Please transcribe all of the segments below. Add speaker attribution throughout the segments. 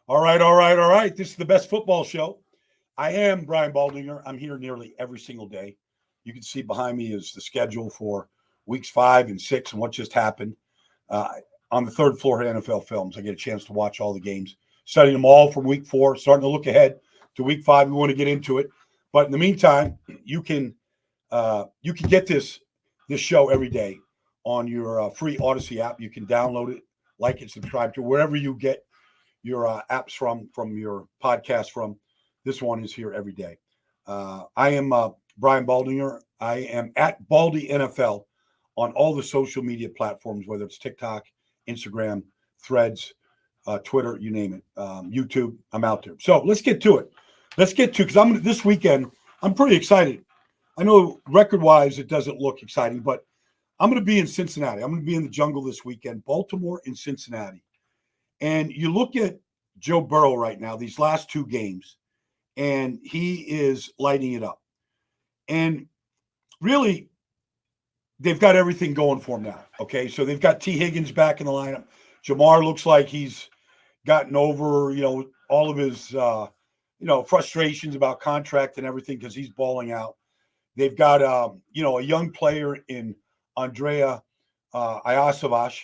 Speaker 1: All right, all right, all right. This is the best football show. I am Brian Baldinger. I'm here nearly every single day. You can see behind me is the schedule for weeks 5 and 6 and what just happened. On the third floor of NFL Films, I get a chance to watch all the games, studying them all from week 4, starting to look ahead to week 5. We want to get into it, but in the meantime, you can get this show every day on your free Odyssey app. You can download it, like it, subscribe to wherever you get your apps from your podcast from. This one is here every day. I am Brian Baldinger. I am at Baldy NFL on all the social media platforms, whether it's TikTok, Instagram, Threads, Twitter, you name it, YouTube. I'm out there. So let's get to it. Because this weekend, I'm pretty excited. I know record-wise it doesn't look exciting, but I'm going to be in Cincinnati. I'm going to be in the jungle this weekend, Baltimore and Cincinnati. And you look at Joe Burrow right now, these last 2 games, and he is lighting it up. And really, they've got everything going for him now, okay? So they've got T. Higgins back in the lineup. Jamar looks like he's gotten over, all of his, frustrations about contract and everything because he's balling out. They've got, a young player in Andrea Iosivas,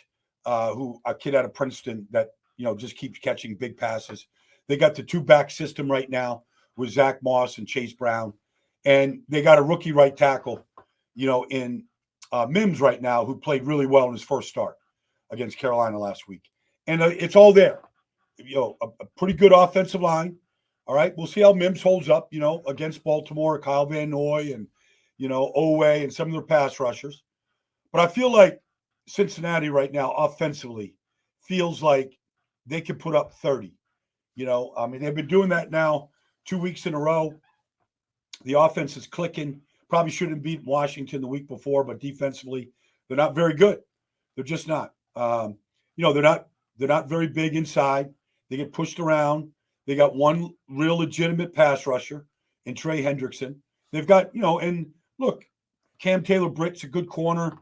Speaker 1: who a kid out of Princeton that, just keeps catching big passes. They got the 2-back system right now with Zach Moss and Chase Brown. And they got a rookie right tackle, in Mims right now, who played really well in his first start against Carolina last week. And it's all there. A pretty good offensive line. All right. We'll see how Mims holds up, against Baltimore, Kyle Van Noy and, Owe and some of their pass rushers. But I feel like Cincinnati right now offensively feels like they could put up 30. They've been doing that now 2 weeks in a row. The offense is clicking. Probably shouldn't beat Washington the week before, but defensively, they're not very good. They're just not. They're not very big inside. They get pushed around. They got one real legitimate pass rusher in Trey Hendrickson. They've got, and look, Cam Taylor-Britt's a good corner.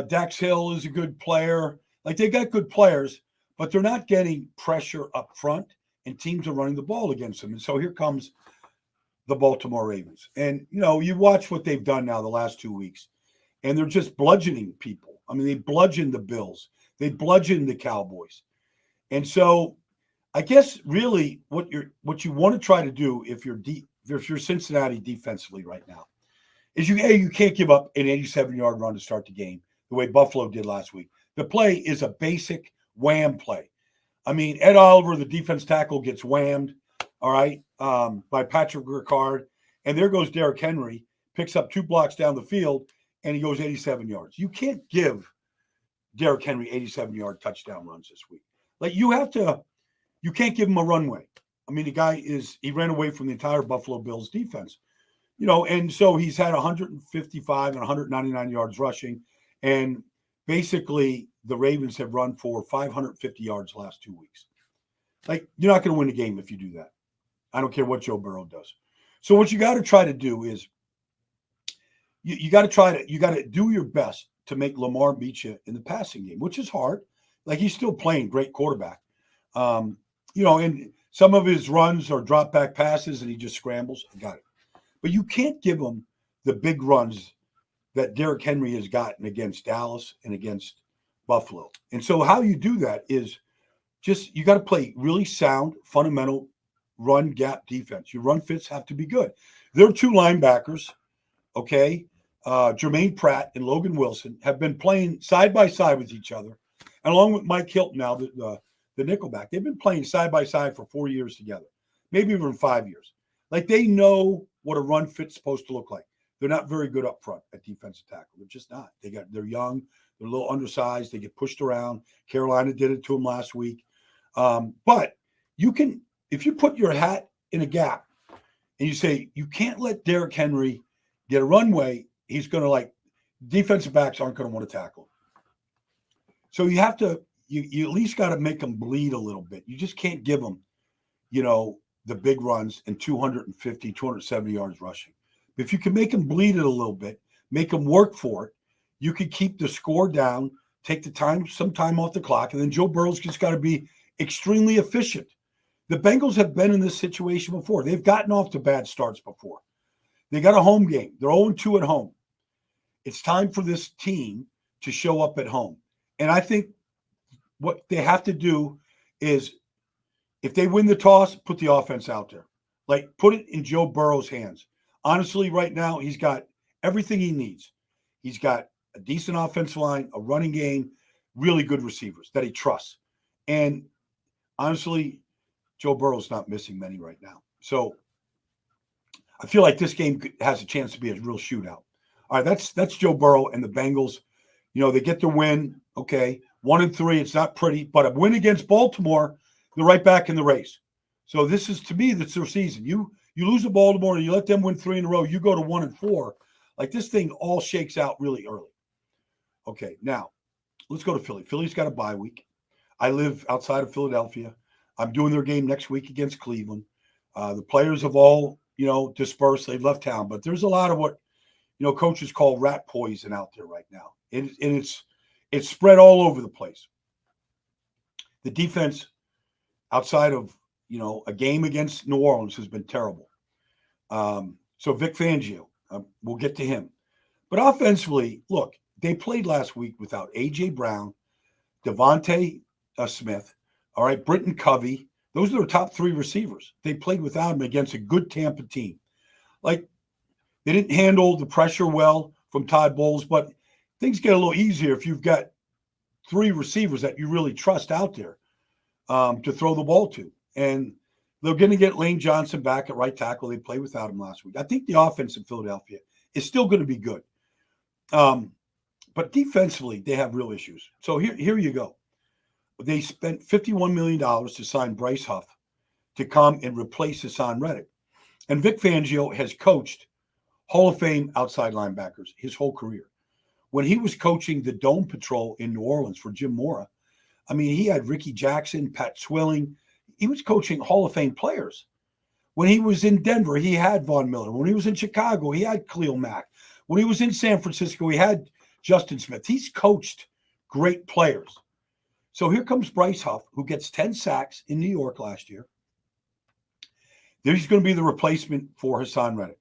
Speaker 1: Dax Hill is a good player. Like, they got good players, but they're not getting pressure up front, and teams are running the ball against them. And so here comes the Baltimore Ravens. And, you watch what they've done now the last 2 weeks, and they're just bludgeoning people. They bludgeoned the Bills. They bludgeoned the Cowboys. And so I guess really what you want to try to do if you're Cincinnati defensively right now is you can't give up an 87-yard run to start the game the way Buffalo did last week. The play is a basic wham play. Ed Oliver, the defense tackle, gets whammed, all right, by Patrick Ricard. And there goes Derrick Henry, picks up 2 blocks down the field, and he goes 87 yards. You can't give Derrick Henry 87-yard touchdown runs this week. Like, you can't give him a runway. The guy he ran away from the entire Buffalo Bills defense, and so he's had 155 and 199 yards rushing. And basically, the Ravens have run for 550 yards the last 2 weeks. Like, you're not going to win the game if you do that. I don't care what Joe Burrow does. So what you got to try to do is you got to do your best to make Lamar beat you in the passing game, which is hard. Like, he's still playing great quarterback. And some of his runs are drop back passes and he just scrambles. I got it. But you can't give him the big runs that Derrick Henry has gotten against Dallas and against Buffalo. And so how you do that is you got to play really sound, fundamental run gap defense. Your run fits have to be good. There are 2 linebackers, okay? Jermaine Pratt and Logan Wilson have been playing side by side with each other. And along with Mike Hilton now, the nickelback, they've been playing side by side for 4 years together, maybe even 5 years. Like, they know what a run fit's supposed to look like. They're not very good up front at defensive tackle. They're just not. They're young. They're a little undersized. They get pushed around. Carolina did it to them last week. But you can, if you put your hat in a gap and you say, you can't let Derrick Henry get a runway, he's going to defensive backs aren't going to want to tackle. So you have to, you at least got to make them bleed a little bit. You just can't give them, the big runs and 250, 270 yards rushing. If you can make them bleed it a little bit, make them work for it, you could keep the score down, take some time off the clock, and then Joe Burrow's just got to be extremely efficient. The Bengals have been in this situation before. They've gotten off to bad starts before. They got a home game. They're 0-2 at home. It's time for this team to show up at home. And I think what they have to do is, if they win the toss, put the offense out there. Like, put it in Joe Burrow's hands. Honestly, right now, he's got everything he needs. He's got a decent offensive line, a running game, really good receivers that he trusts. And honestly, Joe Burrow's not missing many right now. So I feel like this game has a chance to be a real shootout. All right, that's Joe Burrow and the Bengals. They get the win. Okay, 1-3. It's not pretty, but a win against Baltimore, they're right back in the race. So this is, to me, that's their season. You lose to Baltimore and you let them win 3 in a row. You go to 1-4. Like, this thing all shakes out really early. Okay, now let's go to Philly. Philly's got a bye week. I live outside of Philadelphia. I'm doing their game next week against Cleveland. The players have all, dispersed. They've left town, but there's a lot of what, coaches call rat poison out there right now. And it's spread all over the place. The defense outside of, a game against New Orleans has been terrible. So Vic Fangio, we'll get to him. But offensively, look, they played last week without A.J. Brown, Devontae Smith, all right, Britton Covey. Those are their top 3 receivers. They played without him against a good Tampa team. Like, they didn't handle the pressure well from Todd Bowles, but things get a little easier if you've got 3 receivers that you really trust out there to throw the ball to. And they're going to get Lane Johnson back at right tackle. They played without him last week. I think the offense in Philadelphia is still going to be good. But defensively, they have real issues. So here you go. They spent $51 million to sign Bryce Huff to come and replace Hassan Reddick. And Vic Fangio has coached Hall of Fame outside linebackers his whole career. When he was coaching the Dome Patrol in New Orleans for Jim Mora, I mean, he had Ricky Jackson, Pat Swilling. He was coaching Hall of Fame players. When he was in Denver, he had Von Miller. When he was in Chicago, he had Khalil Mack. When he was in San Francisco, he had Justin Smith. He's coached great players. So here comes Bryce Huff, who gets 10 sacks in New York last year. He's going to be the replacement for Hassan Reddick.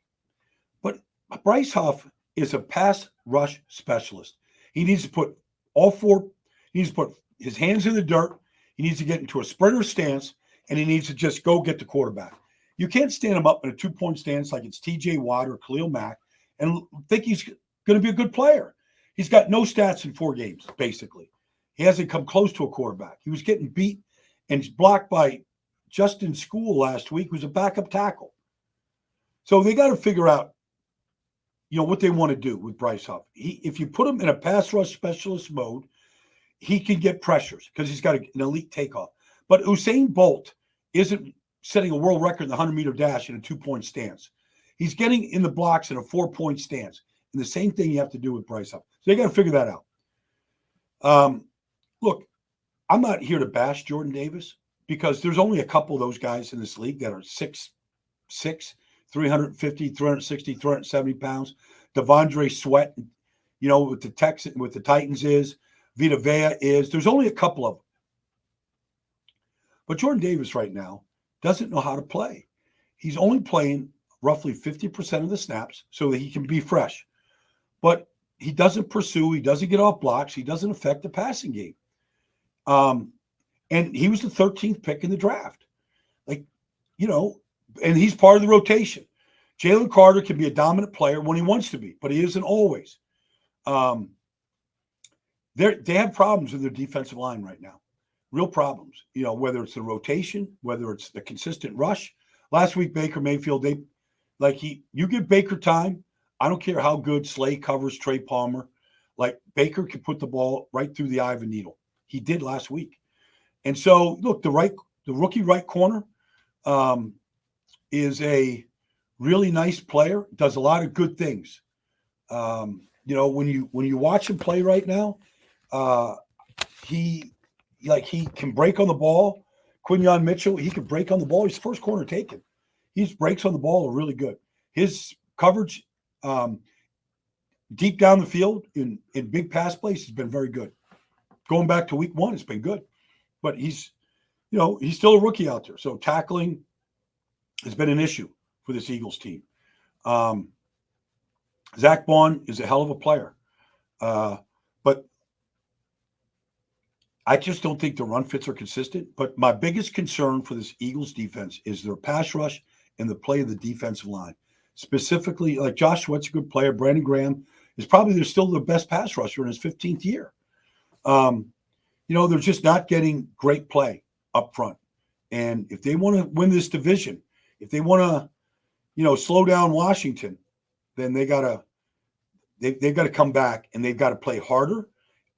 Speaker 1: But Bryce Huff is a pass rush specialist. He needs to put he needs to put his hands in the dirt. He needs to get into a sprinter stance, and he needs to just go get the quarterback. You can't stand him up in a 2-point stance like it's TJ Watt or Khalil Mack and think he's going to be a good player. He's got no stats in 4 games, basically. He hasn't come close to a quarterback. He was getting beat and blocked by Justin School last week, who's a backup tackle. So they got to figure out, what they want to do with Bryce Huff. If you put him in a pass rush specialist mode, he can get pressures because he's got an elite takeoff. But Usain Bolt isn't setting a world record in the 100-meter dash in a 2-point stance. He's getting in the blocks in a 4-point stance. And the same thing you have to do with Bryce Huff. So they got to figure that out. Look, I'm not here to bash Jordan Davis because there's only a couple of those guys in this league that are 6'6", 350, 360, 370 pounds. Devondre Sweat, with the Titans is. Vita Vea is. There's only a couple of them. But Jordan Davis right now doesn't know how to play. He's only playing roughly 50% of the snaps so that he can be fresh. But he doesn't pursue. He doesn't get off blocks. He doesn't affect the passing game. And he was the 13th pick in the draft. And he's part of the rotation. Jalen Carter can be a dominant player when he wants to be, but he isn't always. They have problems with their defensive line right now. Real problems. Whether it's the rotation, whether it's the consistent rush. Last week, Baker Mayfield, you give Baker time. I don't care how good Slay covers Trey Palmer. Like, Baker can put the ball right through the eye of a needle. He did last week. And so, look, the rookie right corner is a really nice player, does a lot of good things. When you watch him play right now, he can break on the ball. Quinyon Mitchell, he can break on the ball. He's the first corner taken. His breaks on the ball are really good. His coverage deep down the field in big pass plays has been very good. Going back to week 1, it's been good. But he's he's still a rookie out there. So tackling has been an issue for this Eagles team. Zach Bond is a hell of a player. But I just don't think the run fits are consistent. But my biggest concern for this Eagles defense is their pass rush and the play of the defensive line. Specifically, like Josh Sweat's a good player. Brandon Graham is probably still the best pass rusher in his 15th year. They're just not getting great play up front. And if they want to win this division, if they want to, slow down Washington, then they've got to come back and they've got to play harder,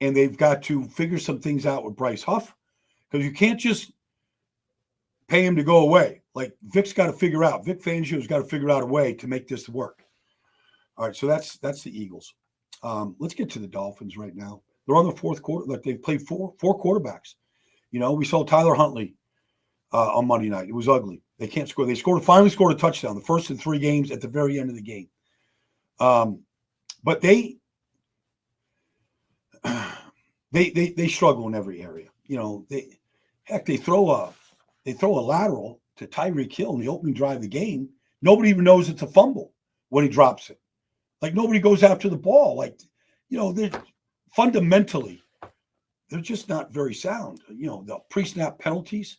Speaker 1: and they've got to figure some things out with Bryce Huff, because you can't just pay him to go away. Like Vic Fangio's got to figure out a way to make this work. All right, so that's the Eagles. Let's get to the Dolphins right now. They're on the fourth quarter. Like they've played four quarterbacks. We saw Tyler Huntley on Monday night. It was ugly. They can't score. They finally scored a touchdown, the first in 3 games at the very end of the game. But they struggle in every area. They throw a lateral to Tyreek Hill in the opening drive of the game. Nobody even knows it's a fumble when he drops it. Like nobody goes after the ball. Like, they're fundamentally, they're just not very sound. The pre-snap penalties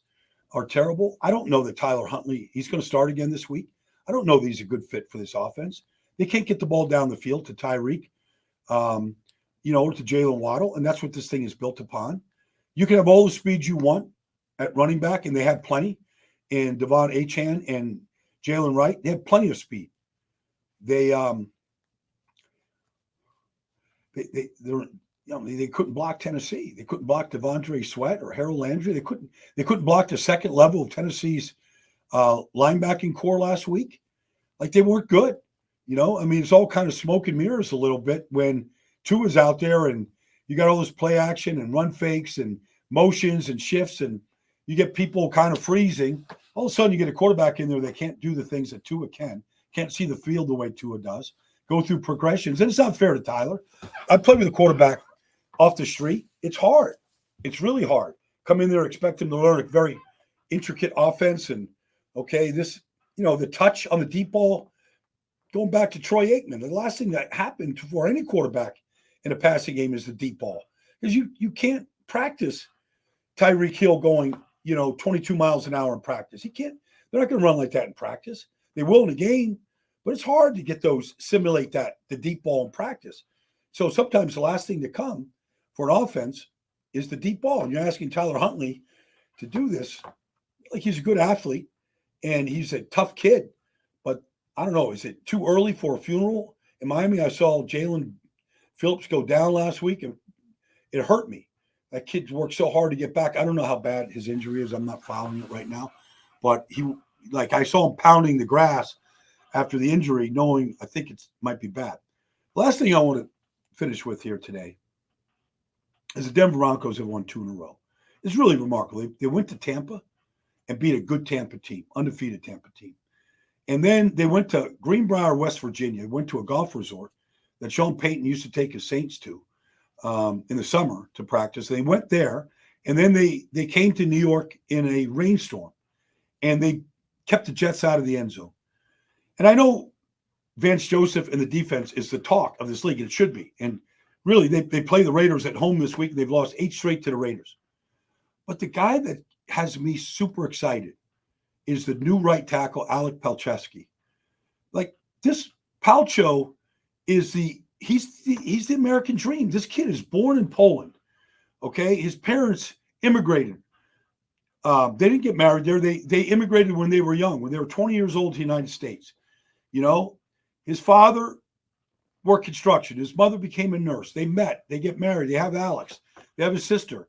Speaker 1: are terrible. I don't know that Tyler Huntley, he's going to start again this week. I don't know that he's a good fit for this offense. They can't get the ball down the field to Tyreek, or to Jalen Waddle, and that's what this thing is built upon. You can have all the speed you want at running back, and they have plenty. And Devon Achane and Jalen Wright, they have plenty of speed. They couldn't block Tennessee. They couldn't block Devondre Sweat or Harold Landry. They couldn't block the second level of Tennessee's linebacking core last week. Like they weren't good. It's all kind of smoke and mirrors a little bit when Tua's out there and you got all this play action and run fakes and motions and shifts, and you get people kind of freezing. All of a sudden you get a quarterback in there that can't do the things that Tua can't see the field the way Tua does, go through progressions. And it's not fair to Tyler. I played with a quarterback off the street. It's hard. It's really hard. Come in there, expect him to learn a very intricate offense. And, the touch on the deep ball, going back to Troy Aikman, the last thing that happened for any quarterback in a passing game is the deep ball. Because you can't practice Tyreek Hill going, 22 miles an hour in practice. They're not going to run like that in practice. They will in a game, but it's hard to get simulate the deep ball in practice. So sometimes the last thing to come for an offense is the deep ball. And you're asking Tyler Huntley to do this. Like, he's a good athlete and he's a tough kid, but I don't know. Is it too early for a funeral? In Miami, I saw Jalen Phillips go down last week and it hurt me. That kid worked so hard to get back. I don't know how bad his injury is. I'm not following it right now, but I saw him pounding the grass after the injury, knowing I think it might be bad. Last thing I want to finish with here today is the Denver Broncos have won 2 in a row. It's really remarkable. They went to Tampa and beat a good Tampa team, undefeated Tampa team. And then they went to Greenbrier, West Virginia, went to a golf resort that Sean Payton used to take his Saints to in the summer to practice. They went there, and then they came to New York in a rainstorm, and they kept the Jets out of the end zone. And I know Vance Joseph and the defense is the talk of this league, and it should be. And really, they play the Raiders at home this week. They've lost 8 straight to the Raiders. But the guy that has me super excited is the new right tackle, Alex Palczewski. Like, this Palcho is he's the American dream. This kid is born in Poland. Okay, his parents immigrated. They didn't get married there. They immigrated when they were young, when they were 20 years old to the United States. His father worked construction. His mother became a nurse. They met. They get married. They have Alex. They have a sister.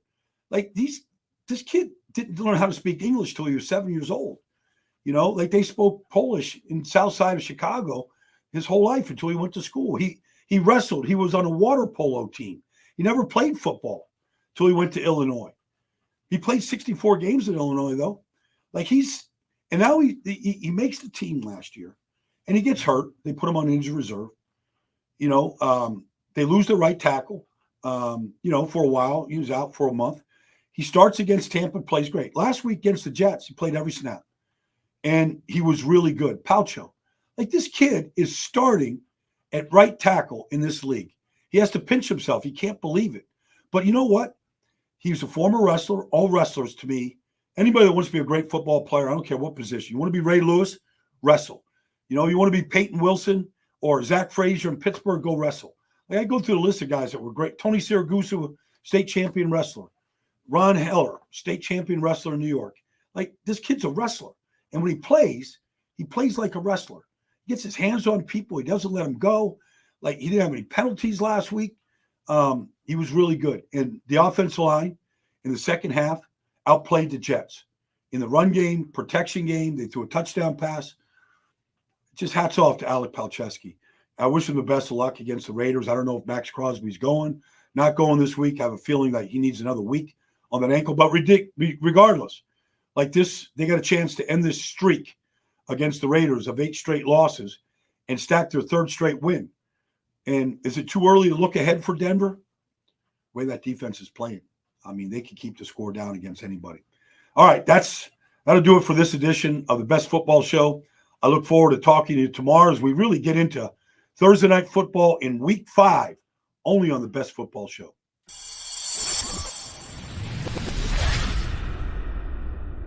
Speaker 1: Like, this kid didn't learn how to speak English till he was 7 years old. They spoke Polish in South Side of Chicago his whole life until he went to school. He wrestled. He was on a water polo team. He never played football till he went to Illinois. He played 64 games in Illinois, though. And now he makes the team last year, and he gets hurt. They put him on injured reserve. They lose the right tackle. For a while, he was out for a month. He starts against Tampa, plays great. Last week against the Jets, he played every snap. And he was really good. Palcho. Like, this kid is starting at right tackle in this league. He has to pinch himself. He can't believe it. But you know what? He was a former wrestler. All wrestlers, to me, anybody that wants to be a great football player, I don't care what position. You want to be Ray Lewis? Wrestle. You know, you want to be Peyton Wilson or Zach Frazier in Pittsburgh? Go wrestle. Like, I go through the list of guys that were great. Tony Siragusa, state champion wrestler. Ron Heller, state champion wrestler in New York. Like, this kid's a wrestler. And when he plays like a wrestler. He gets his hands on people. He doesn't let them go. Like, he didn't have any penalties last week. He was really good. And the offensive line in the second half outplayed the Jets. In the run game, protection game, they threw a touchdown pass. Just hats off to Alex Palczewski. I wish him the best of luck against the Raiders. I don't know if Max Crosby's going. Not going this week. I have a feeling that he needs another week on that ankle. But regardless, like this, they got a chance to end this streak against the Raiders of 8 straight losses and stack their 3rd straight win. And is it too early to look ahead for Denver? The way that defense is playing, I mean, they can keep the score down against anybody. All right, that'll do it for this edition of the Best Football Show. I look forward to talking to you tomorrow as we really get into Thursday Night Football in Week 5, only on the Best Football Show.